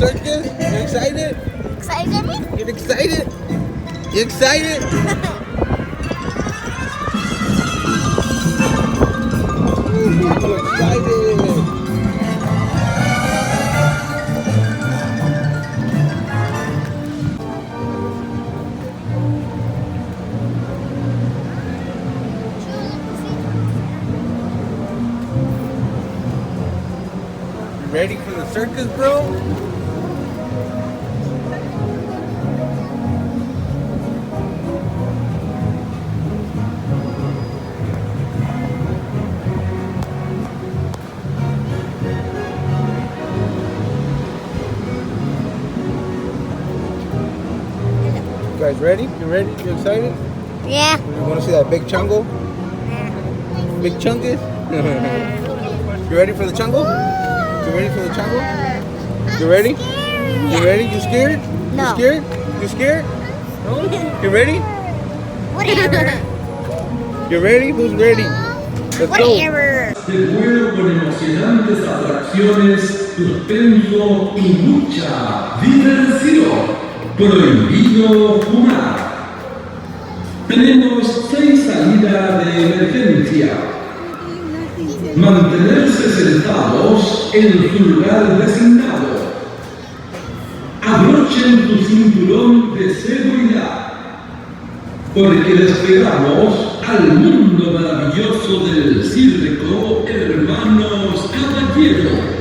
circus? You excited? Excited me? Get excited? You excited? You excited? Ready for the circus, bro? You guys ready? You ready? You excited? Yeah. You want to see that big chungo? Big chungus? You ready for the chungo? You ready for the chungo? You ready? You ready? You scared? No. You scared? You scared? No? You ready? Whatever. You ready? Who's ready? Let's go. Whatever. De vuelo con emocionantes atracciones, suspenso y mucha diversión. Prohibido fumar. Tenemos 6 salidas de emergencia. Mantenerse sentados en su lugar designado. Abrochen tu cinturón de seguridad, porque despegamos al mundo maravilloso del circo, hermanos caballeros.